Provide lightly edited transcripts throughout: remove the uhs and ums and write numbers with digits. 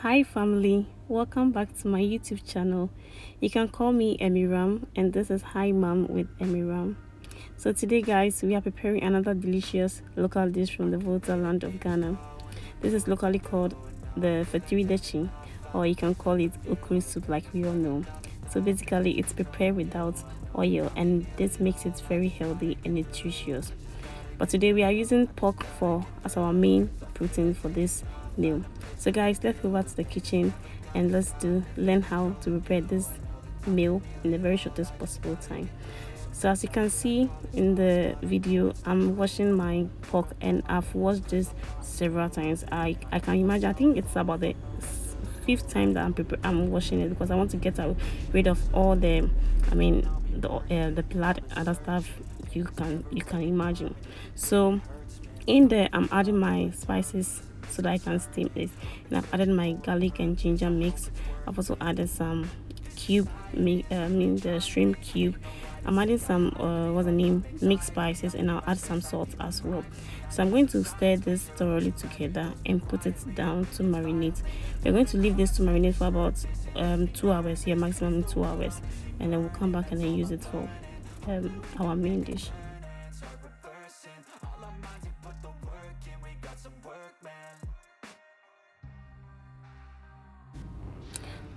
Hi family, welcome back to my YouTube channel. You can call me Emiram, and this is Hi Mom with Emiram. So today guys, we are preparing another delicious local dish from the Volta land of Ghana. This is locally called the Fetri Detsi, or you can call it Okra soup like we all know. So basically it's prepared without oil, and this makes it very healthy and nutritious. But today we are using pork as our main protein for this meal. So guys, let's go over to the kitchen and let's learn how to prepare this meal in the very shortest possible time. So as you can see in the video, I'm washing my pork, and I've washed this several times. I can imagine, I think it's about the fifth time that I'm washing it, because I want to get rid of all the the blood, other stuff you can imagine. So in there I'm adding my spices so that I can steam this, and I've added my garlic and ginger mix. I've also added some the shrimp cube. I'm adding some what's the name, mixed spices, and I'll add some salt as well. So I'm going to stir this thoroughly together and put it down to marinate. We're going to leave this to marinate for about 2 hours, here maximum 2 hours, and then we'll come back and then use it for our main dish.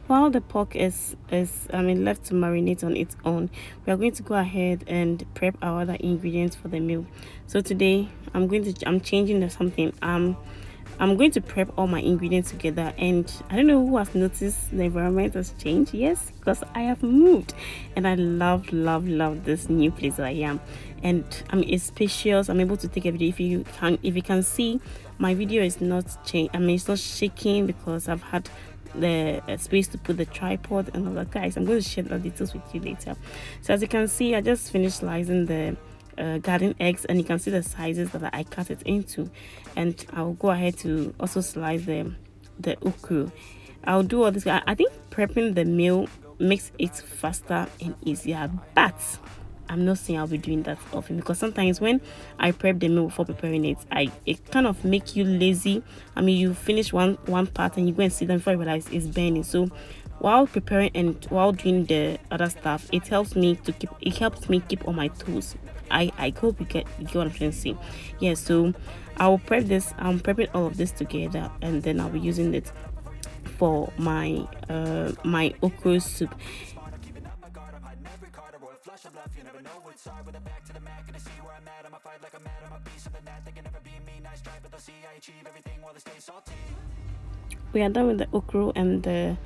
While the pork is left to marinate on its own, we are going to go ahead and prep our other ingredients for the meal. So today I'm changing something. I'm going to prep all my ingredients together, and I don't know who has noticed the environment has changed. Yes, because I have moved, and I love this new place that I am. And it's spacious. I'm able to take a video. If you can see, my video is not changed. It's not shaking because I've had the space to put the tripod and all that. Guys, I'm going to share the details with you later. So as you can see, I just finished slicing the garden eggs, and you can see the sizes that I cut it into, and I'll go ahead to also slice the okra. I'll do all this. I think prepping the meal makes it faster and easier, but I'm not saying I'll be doing that often, because sometimes when I prep the meal before preparing it, it kind of make you lazy. You finish one part and you go and sit down before you realize it's burning. So while preparing and while doing the other stuff, it helps me keep on my toes. I hope you get what I'm trying to say. Yeah, so I'll prep this. I'm prepping all of this together, and then I'll be using it for my my okra soup. We are done with the okra and the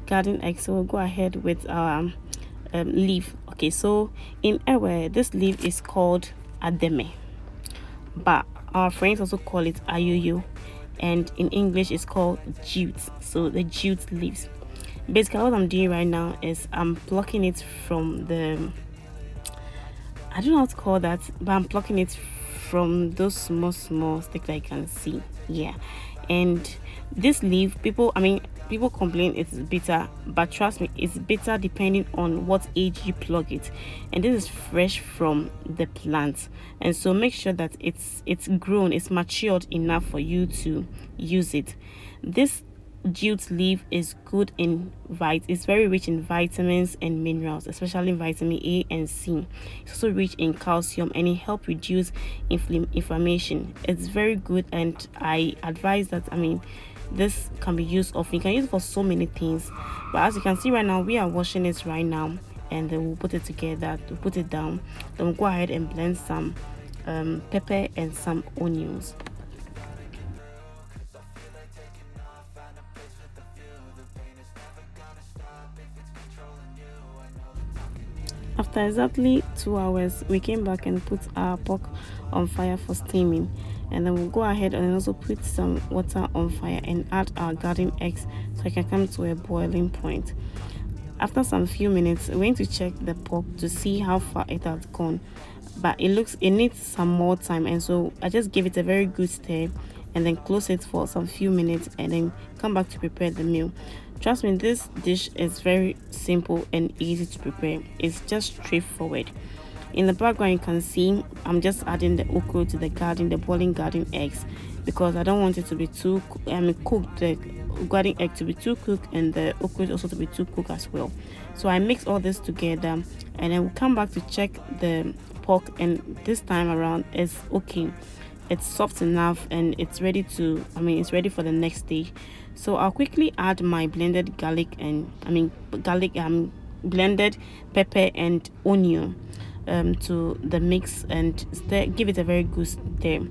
garden egg, so we'll go ahead with our leaf. Okay, so in Ewe, this leaf is called ademe, but our friends also call it ayuyu, and in English it's called jute. So the jute leaves. Basically what I'm doing right now is I'm plucking it from the, I don't know how to call that, but I'm plucking it from those small sticks that you can see. Yeah, and this leaf, people complain it's bitter, but trust me, it's bitter depending on what age you pluck it, and this is fresh from the plant. And so make sure that it's grown, it's matured enough for you to use it. This jute leaf is good it's very rich in vitamins and minerals, especially vitamin A and C. It's also rich in calcium, and it helps reduce inflammation. It's very good, and I advise that this can be used often. You can use it for so many things, but as you can see right now, we are washing it right now, and then we'll put it together to put it down. Then we'll go ahead and blend some pepper and some onions. After exactly 2 hours, we came back and put our pork on fire for steaming, and then we'll go ahead and also put some water on fire and add our garden eggs so it can come to a boiling point. After some few minutes, we're going to check the pork to see how far it has gone, but it needs some more time, and so I just give it a very good stir and then close it for some few minutes, and then come back to prepare the meal. Trust me, this dish is very simple and easy to prepare. It's just straightforward. In the background you can see I'm just adding the okra to the boiling garden eggs, because I don't want it to be too cooked. The garden egg to be too cooked and the okra is also to be too cooked as well. So I mix all this together, and then we'll come back to check the pork, and this time around it's okay. It's soft enough and it's ready to, it's ready for the next stage. So I'll quickly add my blended garlic and blended pepper and onion to the mix, and stir, give it a very good stir.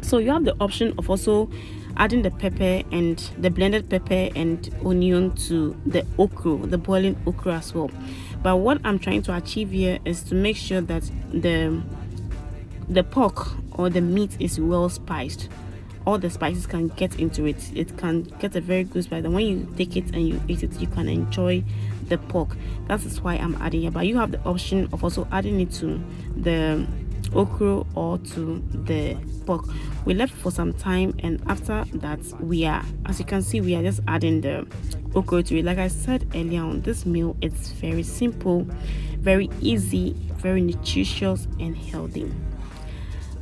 So you have the option of also adding the pepper and the blended pepper and onion to the okra, the boiling okra as well. But what I'm trying to achieve here is to make sure that the pork or the meat is well spiced. All the spices can get into it. It can get a very good spice, and when you take it and you eat it, you can enjoy the pork. That is why I'm adding it. But you have the option of also adding it to the okra or to the pork. We left for some time, and after that, we are, as you can see, we are just adding the okra to it. Like I said earlier on, this meal is very simple, very easy, very nutritious and healthy.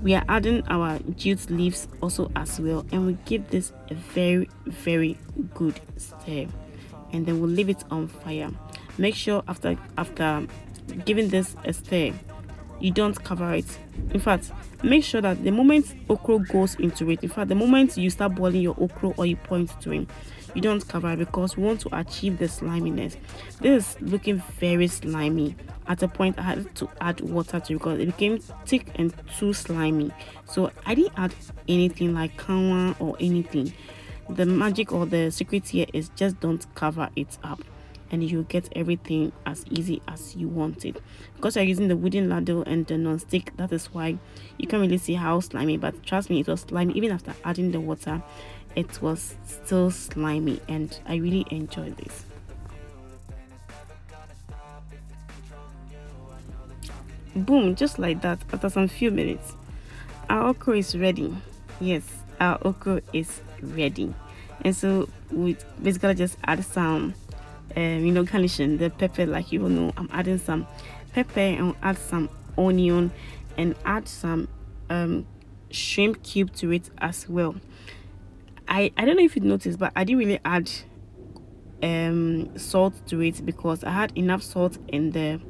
We are adding our jute leaves also as well, and we give this a very, very good stir, and then we'll leave it on fire. Make sure after giving this a stir, you don't cover it. In fact, make sure that the moment okra goes into it, in fact the moment you start boiling your okra or you point to it, you don't cover it, because we want to achieve the sliminess. This is looking very slimy. At a point I had to add water to it because it became thick and too slimy. So I didn't add anything like kanwa or anything. The magic or the secret here is just don't cover it up, and you get everything as easy as you want it. Because you're using the wooden ladle and the non-stick, that is why you can't really see how slimy, but trust me, it was slimy. Even after adding the water, it was still slimy, and I really enjoyed this. Boom, just like that, after some few minutes, our okra is ready. Yes, our okra is ready. And so we basically just add some garnishing the pepper. Like you know, I'm adding some pepper and add some onion and add some shrimp cube to it as well. I don't know if you noticed, but I didn't really add salt to it because I had enough salt in the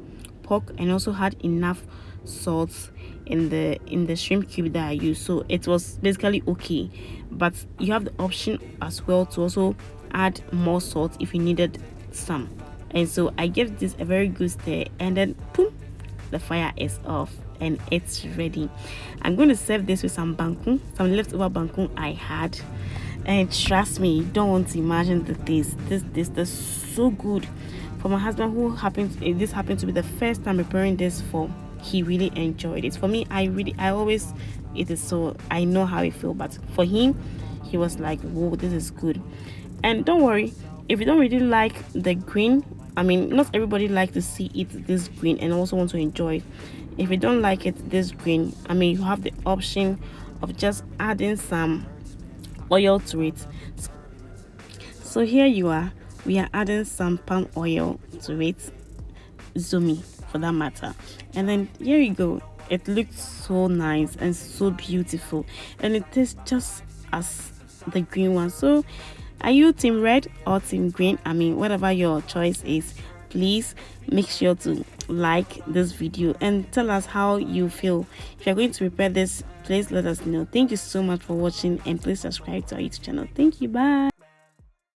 pork and also had enough salt in the shrimp cube that I used, so it was basically okay. But you have the option as well to also add more salt if you needed some. And so I gave this a very good stir, and then boom, the fire is off and it's ready. I'm going to serve this with some banku, some leftover banku I had, and trust me, you don't want to imagine the taste. This is so good. For my husband, who this happened to be the first time preparing this for, he really enjoyed it. For me, I always eat it, so I know how it feels. But for him, he was like, whoa, this is good. And don't worry, if you don't really like the green, not everybody like to see it this green and also want to enjoy it. If you don't like it this green, you have the option of just adding some oil to it. So here you are. We are adding some palm oil to it, zumi for that matter, and then here you go. It looks so nice and so beautiful, and it tastes just as the green one. So are you team red or team green? Whatever your choice is, please make sure to like this video and tell us how you feel. If you're going to prepare this, please let us know. Thank you so much for watching, and please subscribe to our YouTube channel. Thank you. Bye.